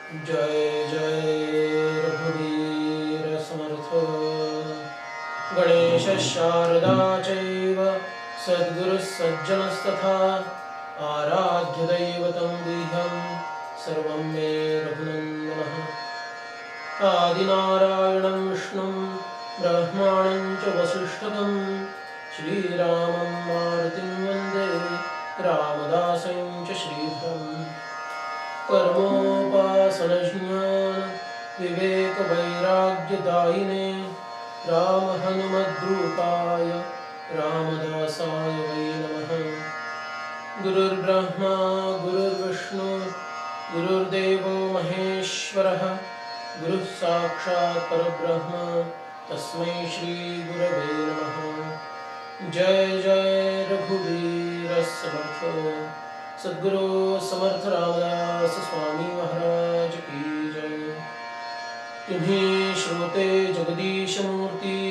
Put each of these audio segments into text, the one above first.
जय जय रघुवीर समर्थ गणेश शारदा चैव सद्गुरु सज्जनस्तथा आराध्य दैवतं गुह्यं सर्वं मे रघुनन्दनः आदिनारायणं विष्णुं ब्रह्माणं च वसिष्ठं श्रीरामं मारुतिं वन्दे रामदासं च श्रीधरम् कर्मोपासनज्ञान विवेक वैराग्यदायिने राम हनुमद्रूपाय रामदासाय वै नमः। गुरुर्ब्रह्मा गुरुर्विष्णु गुरुर्देवो महेश्वरः गुरुः साक्षात् परब्रह्म तस्मै श्री गुरवे नमः। जय जय रघुवीर समर्थ सद्गुरु समर्थ रामदास स्वामी महाराज की जय। तुम्ही श्रोते जगदीश मूर्ती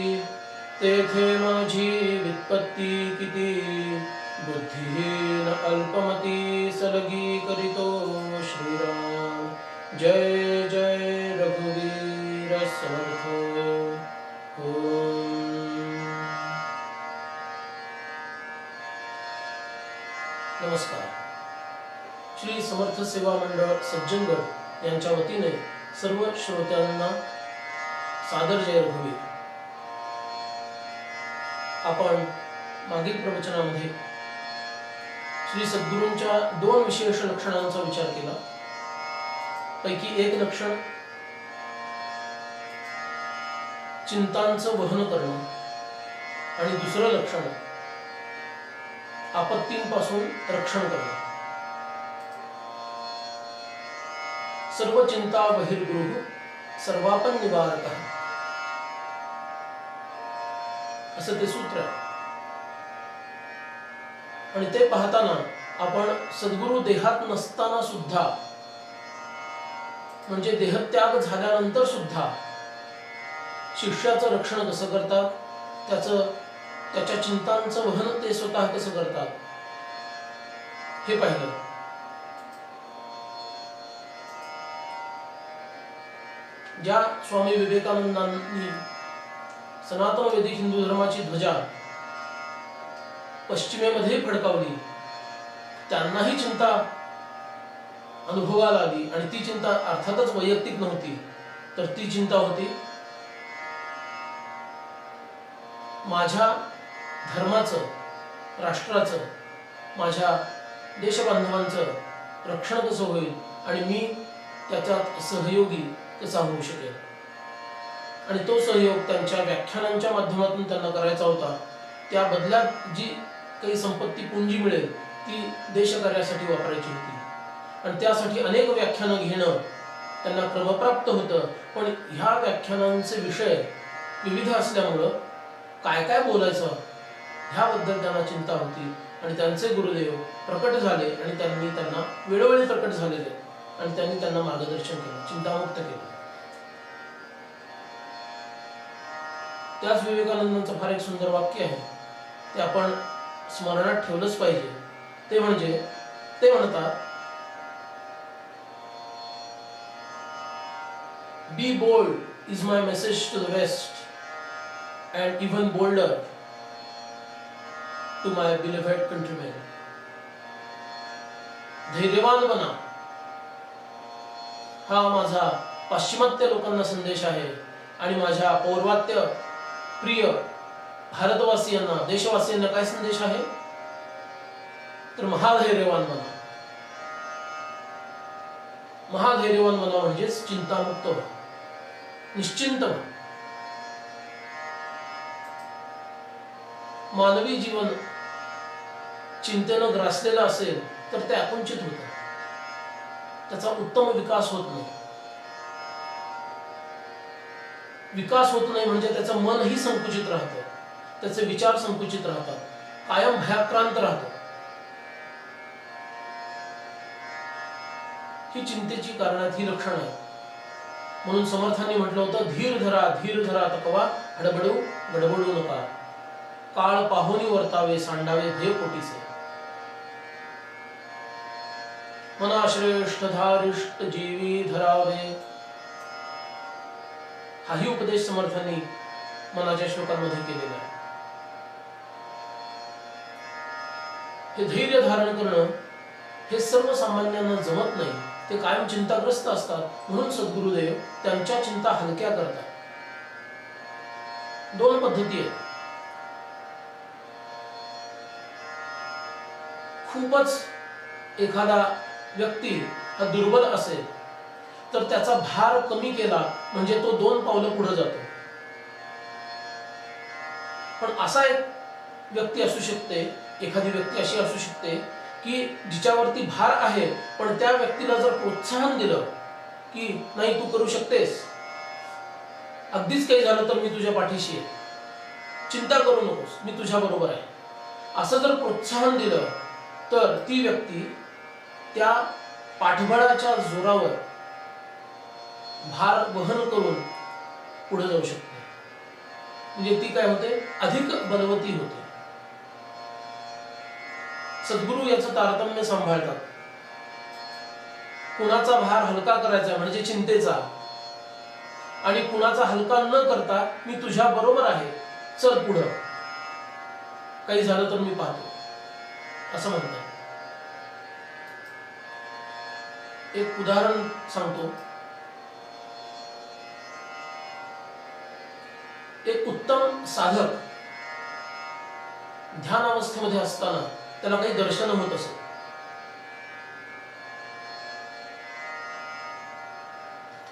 तेथे माझी वित्पत्ती किती बुद्धिहीन अल्पमती सलगी करीतो श्रीराम। जय जय रघुवीर समर्थ। ओम नमस्कार। श्री समर्थ सेवा मंडळ सज्जनगड यांच्या वतीने सर्व श्रोत्यांना सादर जय रघुवीर। आपण मागील प्रवचनामध्ये श्री सद्गुरूंच्या दोन विशेष लक्षणांचा विचार केला। पैकी एक लक्षण चिंतांचं वहन करणं आणि दुसरं लक्षण आपत्तींपासून रक्षण करणं। सर्व चिंता बहिर्गृह सर्वापन निवारक असं ते सूत्र आहे। आणि ते पाहताना आपण सद्गुरू देहात नसताना सुद्धा म्हणजे देहत्याग झाल्यानंतर सुद्धा शिष्याचं रक्षण कसं करतात, त्याच्या चिंतांचं वहन ते स्वतः कसं करतात हे पाहिलं। ज्या स्वामी विवेकानंदांनी सनातन वैदिक हिंदू धर्माची ध्वजा पश्चिमेमध्ये फडकावली, त्यांनाही चिंता अनुभवाला आली आणि ती चिंता अर्थातच वैयक्तिक नव्हती, तर ती चिंता होती माझ्या धर्माचं, राष्ट्राचं, माझ्या देशबांधवांचं रक्षण कसं होईल आणि मी त्याच्यात सहयोगी कसा होऊ शकेल। आणि तो सहयोग त्यांच्या व्याख्यानांच्या माध्यमातून त्यांना करायचा होता। त्या बदल्यात जी काही संपत्ती पुंजी मिळेल ती देशकार्यासाठी वापरायची होती आणि त्यासाठी अनेक व्याख्यानं घेणं त्यांना क्रमप्राप्त होतं। पण ह्या व्याख्यानांचे विषय विविध असल्यामुळं काय काय बोलायचं ह्याबद्दल त्यांना चिंता होती आणि त्यांचे गुरुदेव प्रकट झाले आणि त्यांनी त्यांना वेळोवेळी प्रकट झालेले आणि त्यांनी त्यांना मार्गदर्शन केलं, चिंतामुक्त केलं। त्याच विवेकानंदांचं फार एक सुंदर वाक्य आहे, ते आपण स्मरणात ठेवलंच पाहिजे। ते म्हणतात be bold is my message to the West and even bolder to my beloved countrymen. धैर्यवान बना हा माझा पाश्चिमात्य लोकांना संदेश आहे आणि माझ्या पौर्वात्य प्रिय भारतवासियांना, देशवासियांना काय संदेश आहे, तर महाधैर्यवान बना। महाधैर्यवान बना म्हणजेच चिंतामुक्त व्हा, निश्चिंत व्हा। मानवी जीवन चिंतेनं ग्रासलेलं असेल तर ते आकुंचित होतं, त्याचा उत्तम विकास होत नाही। विकास होत नाही म्हणजे त्याचं मनही संकुचित राहतं, त्याचे विचार संकुचित राहतात, कायम भयाक्रांत राहतं। ही चिंतेची कारणात ही लक्षणं आहेत। म्हणून समर्थांनी म्हटलं होतं धीर धरा तकवा गडबडू नका, काळ पाहुनी वर्तावे सांडावे ध्येय पोटीसे। मनाश्रेष्ठ धारिष्ट जीवी धरावे. हाही उपदेश समर्थांनी मनाच्या श्लोकांमध्ये केलेला आहे. हे धैर्य धारण करणं हे सर्वसामान्यांना जमत नाही. ते कायम चिंताग्रस्त असतात. म्हणून सद्गुरुदेव त्यांच्या चिंता हलक्या करतात. दोन पद्धती आहेत. खूपच एखादा व्यक्ती हा दुर्बल असेल तर त्याचा भार कमी केला म्हणजे तो 2 पावलं पुढे जातो. पण असा एक व्यक्ती असू शकते, एखादी व्यक्ती अशी असू शकते की जिच्यावरती भार आहे, पण त्या व्यक्तीला जर प्रोत्साहन दिलं की नाही तू करू शकतेस, अगदीच काही झालं तर मी तुझ्या पाठीशी आहे, चिंता करू नकोस, मी तुझ्या बरोबर आहे, असं जर प्रोत्साहन दिलं तर ती व्यक्ती त्या पाठबळाच्या जोरावर भार वहन करून पुढे जाऊ शकते. म्हणजे ती काय होते, अधिक बलवती होते. सद्गुरू याचं तारतम्य सांभाळतात. कुणाचा भार हलका करायचा म्हणजे चिंतेचा, आणि कुणाचा हलका न करता मी तुझ्या बरोबर आहे, चल पुढं, काही झालं तर मी पाहतो, असं म्हणतात. एक उदाहरण सांगतो. एक उत्तम साधक ध्यान अवस्थेमध्ये असताना त्याला काही दर्शन होत असत.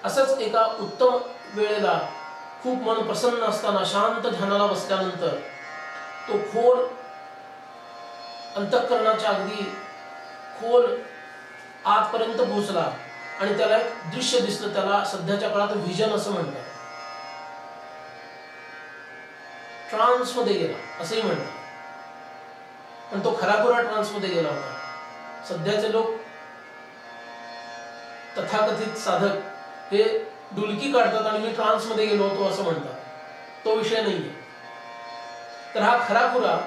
असंच एका उत्तम वेळेला खूप मन प्रसन्न असताना शांत ध्यानाला बसल्यानंतर तो खोल अंतःकरणाच्या अगदी खोल आतपर्यंत पोहोचला आणि त्याला एक दृश्य दिसलं. त्याला सध्याच्या काळात व्हिजन असं म्हणतात. ट्रान्स मध्ये गेला असंही म्हणतात. पण तो खराखुरा ट्रान्स मध्ये गेला होता. सध्याचे लोक तथाकथित साधक हे डुलकी काढतात आणि मी ट्रान्स मध्ये गेलो होतो असं म्हणतात. तो विषय नाहीये. तर हा खराखुरा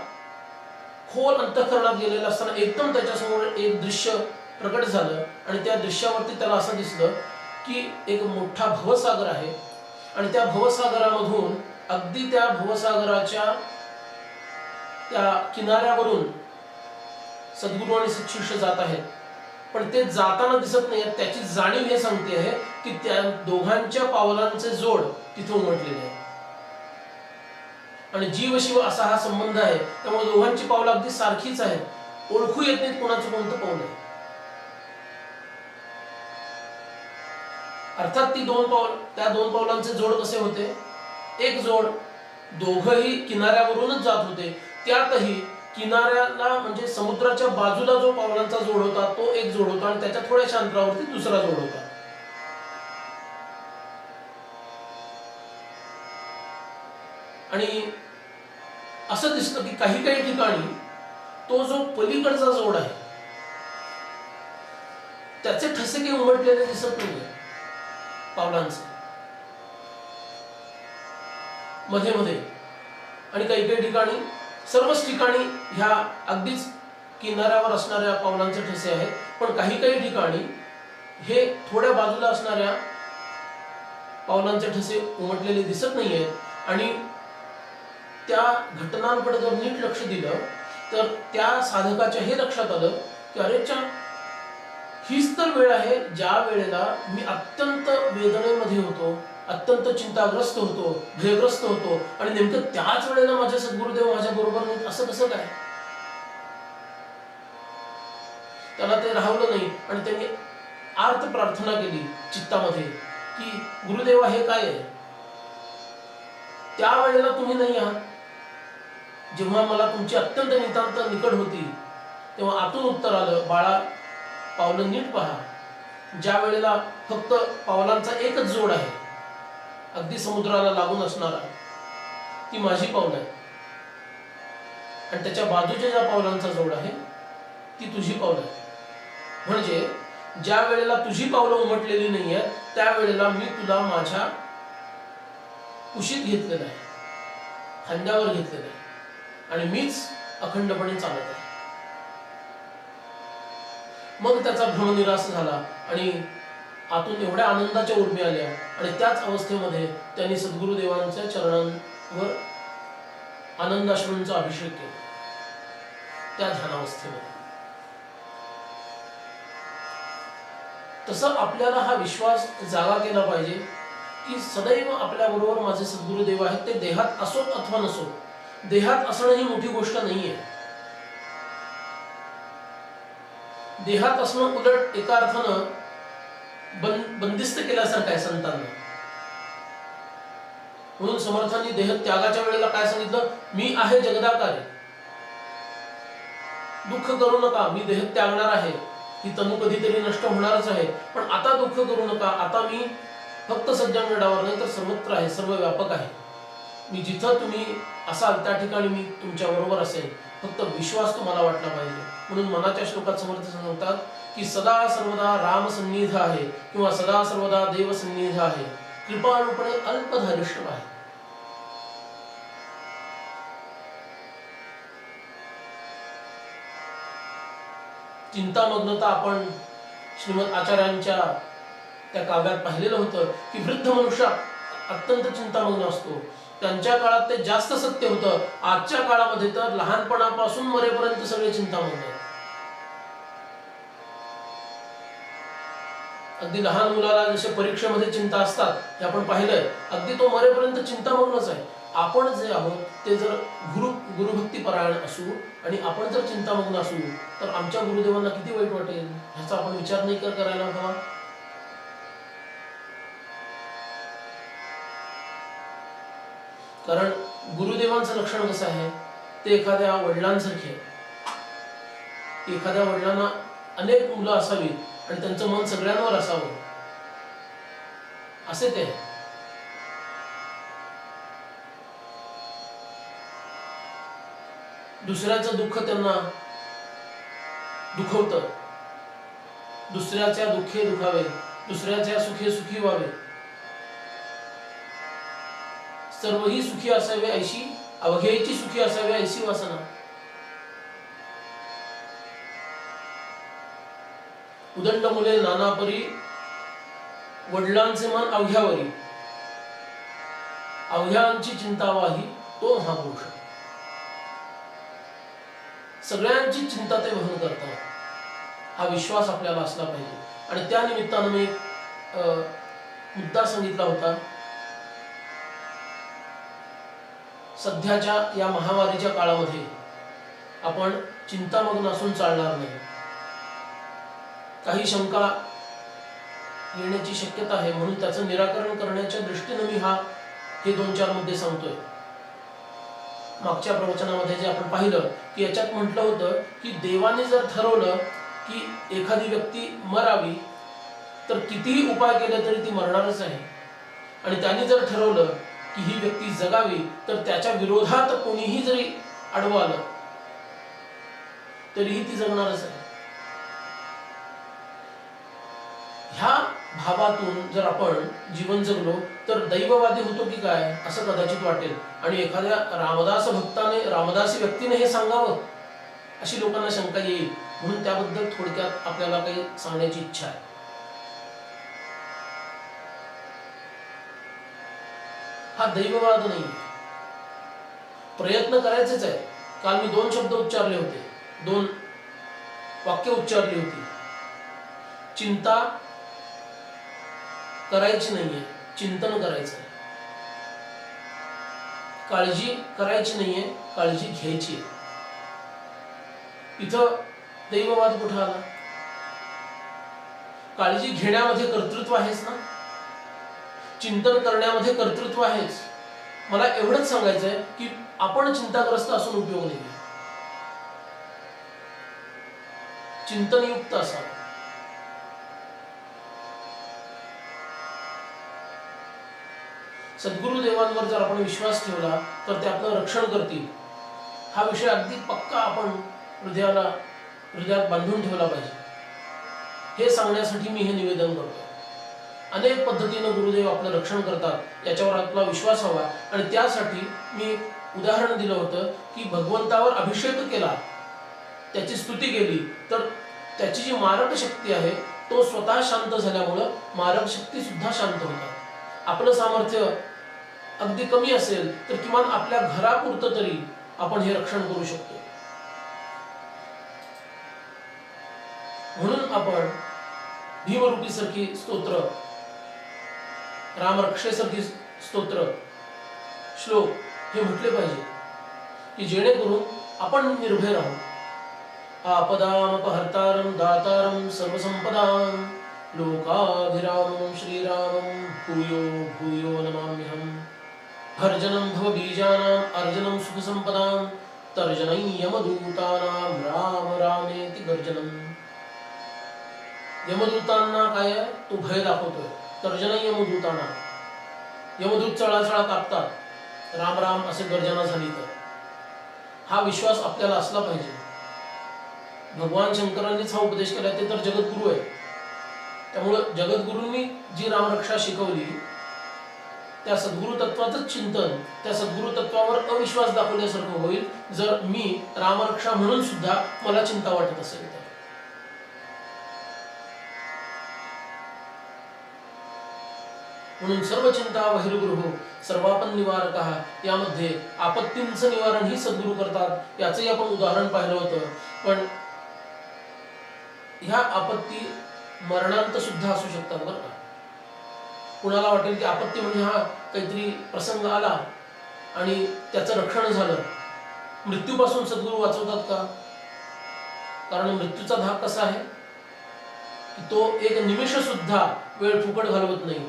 खोल अंतःकरणात गेलेला असताना एकदम त्याच्यासमोर एक दृश्य प्रकट झालं आणि त्या दृश्यावरती त्याला असं दिसलं की एक मोठा भवसागर आहे आणि त्या भवसागरामधून अगदी त्या भवसागराच्या त्या किनाऱ्यावरून सद्गुरू आणि सत्शिष्य जात आहेत. पण ते जाताना दिसत नाही. त्याची जाणीव हे सांगते आहे की त्या दोघांच्या पावलांचे जोड तिथे उमटलेले आहे आणि जीव शिव असा हा संबंध आहे. त्यामुळे दोघांची पावलं अगदी सारखीच आहेत. ओळखू येत नाहीत कोणाचं कोणतं पाऊल आहे. अर्थात त्या दोन पावलांचे जोड कसे होते. एक जोड दोघही किनाऱ्यावरूनच जात होते. त्यातही किनाऱ्याला म्हणजे समुद्राच्या बाजूला जो पावलांचा जोड होता तो एक जोड होता आणि त्याच्या थोड्याशा अंतरावरती दुसरा जोड होता. आणि असं दिसतं की काही ठिकाणी तो जो पलीकडचा जोड आहे त्याचे ठसे काही उमटलेले दिसत नाहीये पावलांचे मध्ये मध्ये. आणि काही ठिकाणी सर्वच ठिकाणी ह्या अगदीच किनाऱ्यावर असणाऱ्या पावलांचे ठसे आहेत. पण काही ठिकाणी हे थोड्या बाजूला असणाऱ्या पावलांचे ठसे उमटलेले दिसत नाहीयेत. आणि त्या घटनांकडे जर नीट लक्ष दिलं तर त्या साधकाच्या हे लक्षात आलं की अरेच्या हीच तर वेळ आहे ज्या वेळेला मी अत्यंत वेदनेमध्ये होतो, अत्यंत चिंताग्रस्त होतो, भयग्रस्त होतो आणि नेमकं त्याच वेळेला माझे सद्गुरुदेव माझ्या बरोबर नाहीत. असं कसं काय. त्याला ते राहवलं नाही आणि त्यांनी आर्त प्रार्थना केली चित्तामध्ये की गुरुदेवा हे काय आहे. त्या वेळेला तुम्ही नाही आहात. जेव्हा मला तुमची अत्यंत नितांत निकट होती तेव्हा आतून उत्तर आलं, बाळा पावलं नीट पहा. ज्या वेळेला फक्त पावलांचा एकच जोड आहे अगदी समुद्राला लागून असणारा, ती माझी पावलं आहे. आणि त्याच्या बाजूच्या ज्या पावलांचा जोड आहे ती तुझी पावलं आहे. म्हणजे ज्या वेळेला तुझी पावलं उमटलेली नाही आहेत त्यावेळेला मी तुला माझ्या कुशीत घेतलेलं आहे, खांद्यावर घेतलेलं आहे आणि मीच अखंडपणे चालत आहे. मग त्याचा भ्रमनिरास झाला आणि आतून एवढ्या आनंदाच्या उर्मी आल्या आणि त्याच अवस्थेमध्ये त्यांनी सद्गुरुदेवांच्या चरणांवर आनंदाश्रूंचा अभिषेक केला त्या ध्यानावस्थेमध्ये. तसं आपल्याला हा विश्वास जागा केला पाहिजे की सदैव आपल्या बरोबर माझे सद्गुरुदेव आहेत. ते देहात असो अथवा नसो, देहात असणं ही मोठी गोष्ट नाहीये. देहात असणं उलट एका अर्थानं बंदिस्त केल्यासारखं आहे संतांना. म्हणून समर्थांनी देह त्यागाच्या वेळेला काय सांगितलं, मी आहे जगदाकारी, दुःख करू नका, मी देह त्यागणार आहे, ही तनु कधीतरी नष्ट होणारच आहे, पण आता दुःख करू नका, आता मी फक्त सज्जनगडावर नाही तर सर्वत्र आहे, सर्व व्यापक आहे. मी जिथं तुम्ही असाल त्या ठिकाणी मी तुमच्या बरोबर असेल, फक्त विश्वास तुम्हाला वाटला पाहिजे. म्हणून मनाच्या श्लोकात समर्थ सांगतात की सदा सर्वदा राम सन्निध आहे किंवा सदा सर्वदा देव सन्निध आहे, कृपाळूपणे अल्पधारिष्ट आहे. चिंतामग्नता आपण श्रीमद आचार्यांच्या त्या काव्यात पाहिलेलं होतं की वृद्ध मनुष्य अत्यंत चिंतामग्न असतो. त्यांच्या काळात ते जास्त सत्य होतं. आजच्या काळामध्ये तर लहानपणापासून मरेपर्यंत सगळे चिंतामग्न आहेत. अगदी लहान मुलाला जसे परीक्षेमध्ये चिंता असतात हे आपण पाहिलंय, अगदी तो मरेपर्यंत चिंतामग्नच आहे. आपण जे आहोत ते जर गुरुभक्ती परायण असू आणि आपण जर चिंतामग्न असू तर आमच्या गुरुदेवांना किती वाईट वाटेल ह्याचा आपण विचार नाही करायला हवा. कारण गुरुदेवांचं लक्षण कसं आहे, ते एखाद्या वडिलांसारखे आहे. एखाद्या वडिलांना अनेक मुलं असावीत आणि त्यांचं मन सगळ्यांवर असावं असे ते. दुसऱ्याचं दुःख त्यांना दुखवतं, दुसऱ्याच्या दुःखे दुखावे, दुसऱ्याच्या सुखे सुखी व्हावे, सर्वही सुखी असावे ऐशी, अवघेची सुखी असावे ऐशी वासना. उदंड मुले नानापरी, वडिलांचे मन अवघ्यावरी, अवघ्यांची चिंता वाही तो महापुरुष. सगळ्यांची चिंता ते वहन करतात, हा विश्वास आपल्याला असला पाहिजे. आणि त्या निमित्तानं मी मुद्दा सांगितला होता, सध्याच्या या महामारीच्या काळामध्ये आपण चिंतामग्न असून चालणार नाही. काही शंका येण्याची शक्यता आहे, म्हणून त्याचं निराकरण करण्याच्या दृष्टीने मी हे 2-4 मुद्दे सांगतोय. मागच्या प्रवचनामध्ये जे आपण पाहिलं की याच्यात म्हटलं होतं की देवाने जर ठरवलं की एखादी व्यक्ती मरावी तर कितीही उपाय केले तरी ती मरणारच आहे, आणि त्याने जर ठरवलं की ही व्यक्ती जगावी तर त्याच्या विरोधात कोणीही जरी आडवं आलं तरीही ती जगणारच आहे. ह्या भावातून जर आपण जीवन जगलो तर दैववादी होतो की काय असं कदाचित वाटेल. आणि एखाद्या रामदास भक्ताने, रामदासी व्यक्तीने हे सांगावं अशी लोकांना शंका येईल. म्हणून त्याबद्दल थोडक्यात आपल्याला काही सांगण्याची इच्छा आहे. हा दैववाद नाही, प्रयत्न करायचेच आहे. काल मी 2 शब्द उच्चारले होते, 2 वाक्य उच्चारली होती. चिंता करायची नाहीये, चिंतन करायचं आहे. काळजी करायची नाहीये, काळजी घ्यायची आहे. इथं दैववाद कुठं आला? काळजी घेण्यामध्ये कर्तृत्व आहेच ना, चिंतन करण्यामध्ये कर्तृत्व आहेच. मला एवढंच सांगायचंय की आपण चिंताग्रस्त असून उपयोग नाही, चिंतनयुक्त असावं. सद्गुरुदेवांवर जर आपण विश्वास ठेवला तर ते आपलं रक्षण करतील. हा विषय अगदी पक्का आपण हृदयात बांधून ठेवला पाहिजे. हे सांगण्यासाठी मी हे निवेदन करतो. अनेक पद्धतीने गुरुदेव आपलं रक्षण करतात, याच्यावर आपला विश्वास हवा. आणि त्यासाठी मी उदाहरण दिलं होतं की भगवंतावर अभिषेक केला, त्याची स्तुती केली तर त्याची जी मारक शक्ती आहे तो स्वतः शांत झाल्यामुळं मारक शक्ती सुद्धा शांत होतात. आपलं सामर्थ्य अगदी कमी असेल तर किमान आपल्या घरापुरतं तरी आपण हे रक्षण करू शकतो. म्हणून आपण भीमरूपी सारखी स्तोत्र, रामरक्षेसारखी स्तोत्र, श्लोक हे म्हटले पाहिजे की जेणेकरून आपण निर्भय राहू. आपदामपहर्तारं दातारं सर्वसंपदां लोकाभिरामं श्रीरामं भूयो भूयो नमाम्यहम्. भर्जनं भवबीजानां अर्जनं सुखसंपदां तर्जनं यमदूतानां राम रामेति गर्जनं. यमदूतांना काय आहे, तो भय दाखवतोय. तर्जनं यमदूतांना, यमदूत चळाचळा कापतात, राम राम असे गर्जना झाली तर. हा विश्वास आपल्याला असला पाहिजे. भगवान शंकरांनीच हा उपदेश केला, ते तर जगद्गुरु आहे. त्यामुळं जगद्गुरूंनी जी रामरक्षा शिकवली त्या सद्गुरु तत्वाचं चिंतन, त्या सद्गुरु तत्वावर अविश्वास दाखवल्यासारखं होईल जर मी रामरक्षा म्हणून सुद्धा मला चिंता वाटत असेल तर. म्हणून सर्व चिंता बहिर्गृहो सर्वापन निवारकः, यामध्ये आपत्तींचं निवारण ही सद्गुरू करतात. याचंही आपण उदाहरण पाहिलं होतं. पण ह्या आपत्ती मरणांत सुद्धा असू शकतात बरं का. कुणाला वाटेल की आपत्ती म्हणजे हा काहीतरी प्रसंग आला आणि त्याचं रक्षण झालं. मृत्यूपासून सद्गुरू वाचवतात का? कारण मृत्यूचा धाक कसा आहे की तो एक निमिष सुद्धा वेळ फुकट घालवत नाही.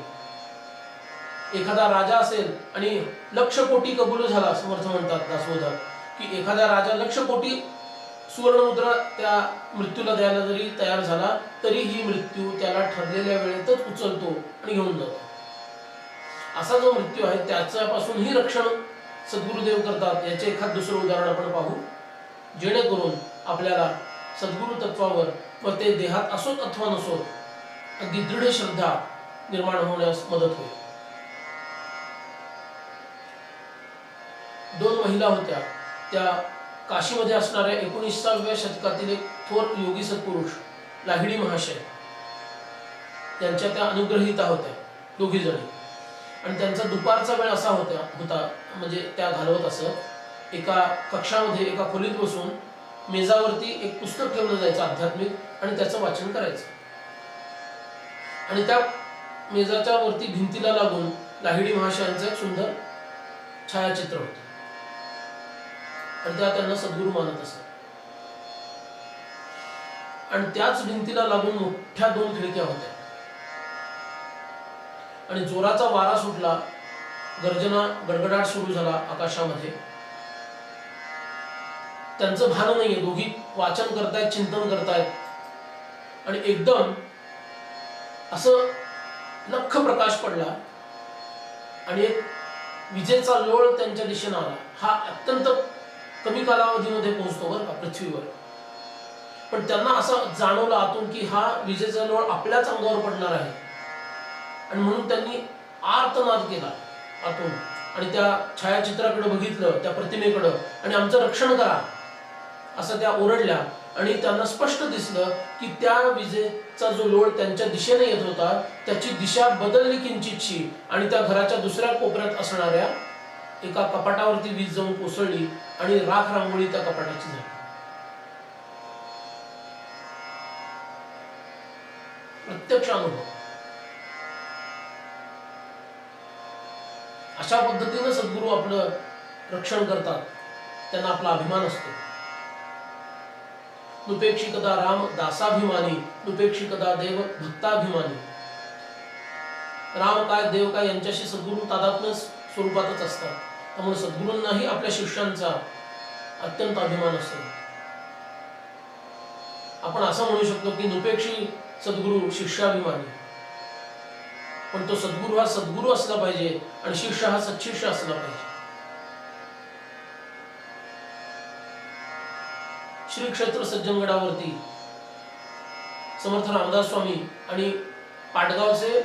एखादा राजा असेल आणि लक्ष कोटी कबूल झाला, समर्थ म्हणतात दासबोधात की एखादा राजा लक्ष कोटी सुवर्णमुद्रा त्या मृत्यूला द्यायला जरी तयार झाला तरी ही मृत्यू त्याला ठरलेल्या वेळेतच उचलतो आणि घेऊन जातो. असा जो मृत्यू आहे त्याच्यापासूनही रक्षण सद्गुरुदेव करतात. याचे एखाद दुसरं उदाहरण आपण पाहू, जेणेकरून आपल्याला सद्गुरु तत्वावर व ते देहात असोत अथवा नसोत अगदी दृढ श्रद्धा निर्माण होण्यास मदत होईल. 2 महिला होत्या, त्या काशीमध्ये असणाऱ्या 19व्या शतकातील एक थोर योगी सत्पुरुष लाहिडी महाशय, त्यांच्या त्या अनुग्रहिता होत्या दोघी जणी. आणि त्यांचा दुपारचा वेळ असा होता म्हणजे त्या घालवत असत एका कक्षामध्ये एका खोलीत बसून मेजावरती एक पुस्तक ठेवलं जायचं आध्यात्मिक आणि त्याचं वाचन करायचं. आणि त्या मेजाच्या वरती भिंतीला लागून लाहिडी महाशयांचं एक सुंदर छायाचित्र होतं आणि त्या त्यांना सद्गुरू मानत असत. आणि त्याच भिंतीला लागून मोठ्या 2 खिडक्या होत्या आणि जोराचा वारा सुटला, गर्जना गडगडाट सुरू झाला आकाशामध्ये. त्यांचं भान नाहीये, दोघी वाचन करतायत, चिंतन करतायत आणि एकदम असं लख्ख प्रकाश पडला आणि एक विजेचा लोळ त्यांच्या दिशेने आला. हा अत्यंत कमी कालावधीमध्ये पोहोचतो बरं का पृथ्वीवर. पण त्यांना असं जाणवलं आतून की हा विजेचा लोळ आपल्याच अंगावर पडणार आहे आणि म्हणून त्यांनी आर्तनाद केला आतून आणि त्या छायाचित्राकडे बघितलं, त्या प्रतिमेकडे, आणि आमचं रक्षण करा असं त्या ओरडल्या. आणि त्यांना स्पष्ट दिसलं की त्या विजेचा जो लोळ त्यांच्या दिशेने येत होता त्याची दिशा बदलली किंचितशी आणि त्या घराच्या दुसऱ्या कोपऱ्यात असणाऱ्या एका कपाटावरती वीज जाऊन कोसळली आणि राख रांगोळी त्या कपाटाची झाली. प्रत्यक्ष अनुभव. अशा पद्धतीने सद्गुरू आपलं रक्षण करतात, त्यांना आपला अभिमान असतो. नुपेक्षिकदा राम दासाभिमानी, नुपेक्षिकदा देव भक्ताभिमानी. राम काय देव काय यांच्याशी सद्गुरू तादात्म्य स्वरूपातच असतात. त्यामुळे सद्गुरूंनाही आपल्या शिष्यांचा अत्यंत अभिमान असतो. आपण असं म्हणू शकतो की नुपेक्षी सद्गुरू शिष्याभिमानी. पण तो सद्गुरू हा सद्गुरू असला पाहिजे आणि शिष्य हा सत्शिष्य असला पाहिजे. श्री क्षेत्र सज्जनगडावरती समर्थ रामदास स्वामी आणि पाटगावचे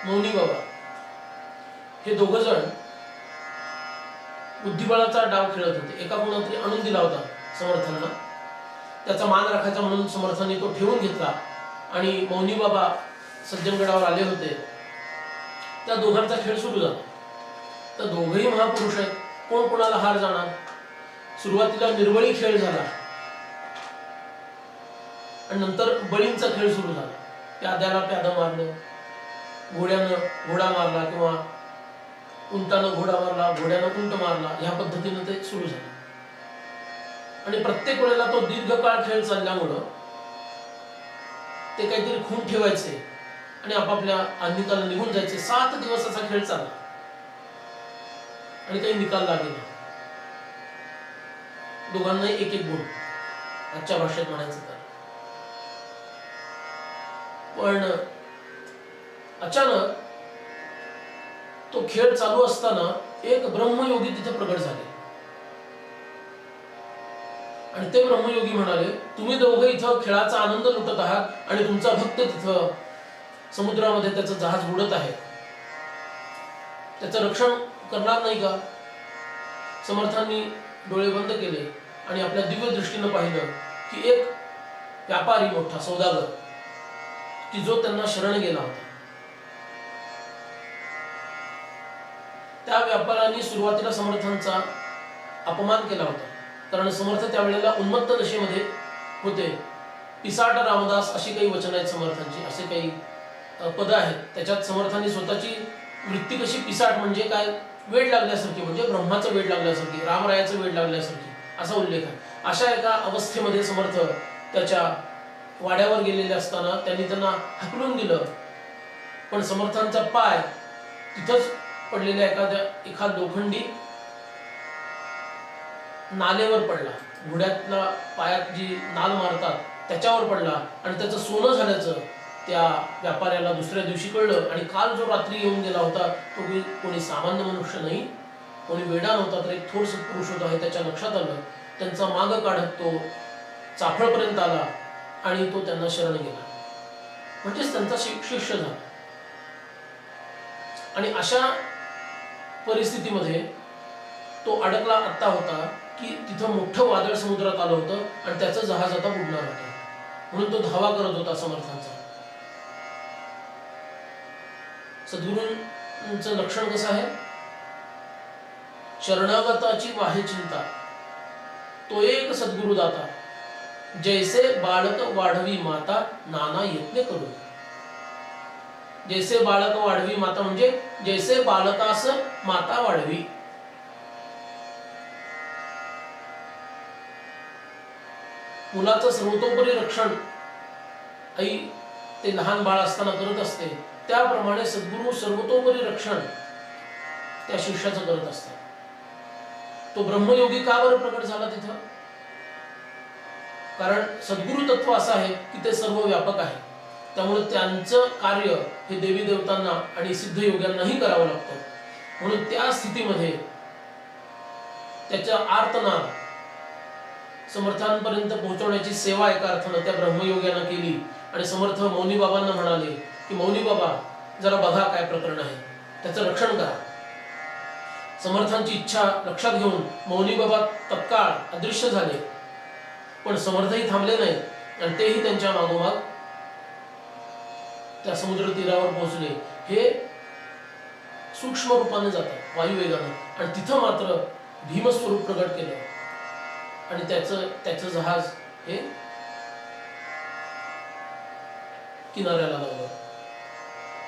मौनी बाबा हे दोघं जण बुद्धिबळाचा डाव खेळत होते. एका कोणातरी आणून दिला होता समर्थांना. त्याचा मान राखायचा म्हणून समर्थांनी तो ठेवून घेतला आणि मौनी बाबा सज्जनगडावर आले होते. त्या दोघांचा खेळ सुरू झाला. तर दोघेही महापुरुष आहेत, कोण कोणाला हार जाणार. सुरुवातीला निर्बळी खेळ झाला आणि नंतर बळींचा खेळ सुरू झाला. प्याद्याला प्यादा मारलं, घोड्यानं घोडा मारला किंवा उंटानं घोडा मारला, घोड्यानं उंट मारला, ह्या पद्धतीनं ते सुरू झालं. आणि प्रत्येक वेळेला तो दीर्घकाळ खेळ चालल्यामुळं ते काहीतरी खून ठेवायचे आणि आपापल्या निकाला निघून जायचे. 7 दिवसाचा खेळ चालला आणि काही निकाल लागेना. दोघांनाही एक एक गुण, आजच्या भाषेत म्हणायचं तर. पण अचानक तो खेळ चालू असताना एक ब्रह्मयोगी तिथे प्रगट झाले आणि ते ब्रह्मयोगी म्हणाले, तुम्ही दोघं इथं खेळाचा आनंद लुटत आहात आणि तुमचा भक्त तिथं समुद्रामध्ये त्याचं जहाज बुडत आहे, त्याचं रक्षण करणार नाही का? समर्थांनी डोळे बंद केले आणि आपल्या दिव्य दृष्टीनं पाहिलं की एक व्यापारी, मोठा सौदागर, की जो त्यांना शरण गेला होता. त्या व्यापाऱ्यांनी सुरुवातीला समर्थांचा अपमान केला होता, कारण समर्थ त्यावेळेला उन्मत्त दशेमध्ये होते. पिसाट रामदास अशी काही वचन आहेत समर्थांची, असे काही पद आहेत. त्याच्यात समर्थांनी स्वतःची वृत्ती कशी, पिसाट म्हणजे काय, वेड लागल्यासारखी, म्हणजे ब्रह्माचं वेड लागल्यासारखी, रामरायाचं वेड लागल्यासारखी, असा उल्लेख आहे. अशा एका अवस्थेमध्ये समर्थ त्याच्या वाड्यावर गेलेले असताना त्यांनी त्यांना हकलून दिलं. पण समर्थांचा पाय तिथंच पडलेल्या एखाद लोखंडी नालेवर पडला. घोड्यातला पायात जी नाल मारतात त्याच्यावर पडला आणि त्याचं सोनं झाल्याचं त्या व्यापाऱ्याला दुसऱ्या दिवशी कळलं. आणि काल जो रात्री येऊन गेला होता तो कोणी सामान्य मनुष्य नाही, कोणी वेडा नव्हता, तर एक थोर सत्पुरुष होता हे त्याच्या लक्षात आलं. त्यांचा माग काढत तो चाफळपर्यंत आला आणि तो त्यांना शरण गेला, म्हणजेच त्यांचा शिष्य झाला. आणि अशा परिस्थितीमध्ये तो अडकला आत्ता होता की तिथं मोठं वादळ समुद्रात आलं होतं आणि त्याचं जहाज आता बुडणार होतं, म्हणून तो धावा करत होता समर्थांचा. सद्गुरूंचं लक्षण कसं आहे, शरणागताची वाहे चिंता, तो एक सद्गुरु दाता, जैसे बाळक वाढवी माता नाना यत्न करून. जैसे बाळक वाढवी माता म्हणजे जैसे बालकास माता वाढवी. मुलाचं सर्वतोपरी रक्षण आई ते लहान बाळ असताना करत असते, त्याप्रमाणे सद्गुरू सर्वतोपरी रक्षण त्या शिष्याचं करत असतात. तो ब्रह्मयोगी का बरं प्रकट झाला तिथं? कारण सद्गुरु तत्व असं आहे की ते सर्व व्यापक आहे. त्यामुळे त्यांचं कार्य हे देवी देवतांना आणि सिद्ध योग्यांनाही करावं लागतं. म्हणून त्या स्थितीमध्ये त्याच्या आर्तनाद समर्थांपर्यंत पोहोचवण्याची सेवा एका अर्थानं त्या ब्रह्मयोग्यानं केली. आणि समर्थ मौनी बाबांना म्हणाले की मौनी बाबा जरा बघा काय प्रकरण आहे, त्याचं रक्षण करा. समर्थांची इच्छा लक्षात घेऊन मौनी बाबा तत्काळ अदृश्य झाले. पण समर्थही थांबले नाही आणि तेही त्यांच्या मागोमाग त्या समुद्र तीरावर पोहोचले. हे सूक्ष्म रूपाने जातात वायुवेगाने आणि तिथं मात्र भीमस्वरूप प्रगट केलं आणि त्याचं जहाज हे किनाऱ्याला लागलं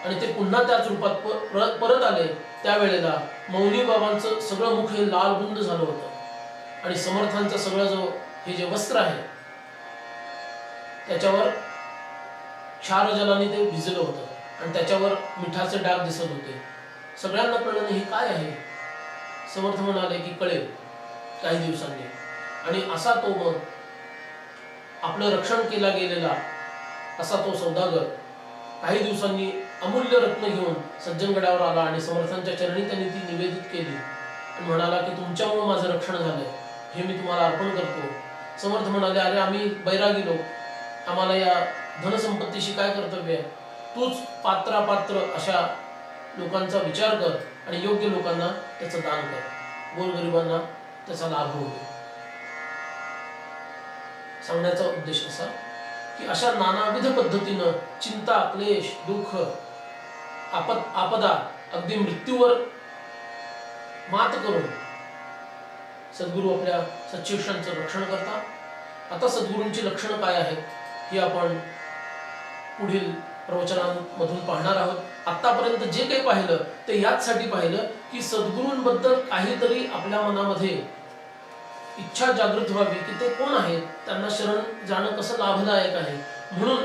आणि ते पुन्हा त्याच रूपात परत आले. त्यावेळेला मौनी बाबांचं सगळं मुख हे लाल बुंद झालं होतं आणि समर्थांचं सगळं हे जे वस्त्र आहे त्याच्यावर क्षार जलाने ते भिजलं होतं आणि त्याच्यावर मिठाचे डाग दिसत होते. सगळ्यांना कळलं नाही हे काय आहे. समर्थ म्हणाले की कळेल काही दिवसांनी. आणि असा तो मग आपलं रक्षण केला गेलेला असा तो सौदागर काही दिवसांनी अमूल्य रत्न घेऊन सज्जनगडावर आला आणि समर्थांच्या चरणी त्यांनी ती निवेदित केली आणि म्हणाला की तुमच्यामुळे माझं रक्षण झालंय, हे मी तुम्हाला अर्पण करतो. समर्थ म्हणाले, अरे आम्ही बैरागी लोक, आम्हाला या धनसंपत्तीशी काय कर्तव्य आहे, तूच पात्रापात्र अशा लोकांचा विचार कर आणि योग्य लोकांना त्याचं दान कर, गोरगरिबांना त्याचा लाभ होऊ दे. सांगण्याचा उद्देश असा की अशा नानाविध पद्धतीनं चिंता, क्लेश, दुःख, आपदा, अगदी मृत्यूवर मात करून सद्गुरू आपल्या सच्चिष्टांचं रक्षण करतात. आता सद्गुरूंची लक्षणं काय आहेत ही आपण पुढील प्रवचनांमधून पाहणार आहोत. आतापर्यंत जे काही पाहिलं ते याचसाठी पाहिलं की सद्गुरूंबद्दल काहीतरी आपल्या मनामध्ये इच्छा जागृत व्हावी की ते कोण आहेत, त्यांना शरण जाणं कसं लाभदायक आहे. म्हणून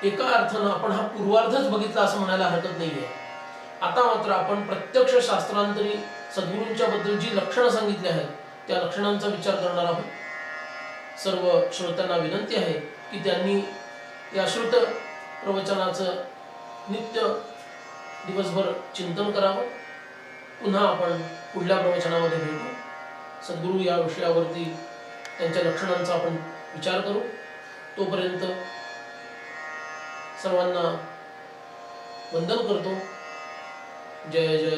एका अर्थानं आपण हा पूर्वार्धच बघितला असं म्हणायला हरकत नाहीये. आता मात्र आपण प्रत्यक्ष शास्त्रांतरी सद्गुरूंच्या बद्दल जी लक्षणं सांगितली आहेत त्या लक्षणांचा विचार करणार आहोत. सर्व श्रोत्यांना विनंती आहे की त्यांनी या श्रुत प्रवचनाचं नित्य दिवसभर चिंतन करावं. पुन्हा आपण पुढल्या प्रवचनामध्ये भेटू. सद्गुरू या विषयावरती त्यांच्या लक्षणांचा आपण विचार करू. तोपर्यंत सर्वांना वंदन करतो. जय जय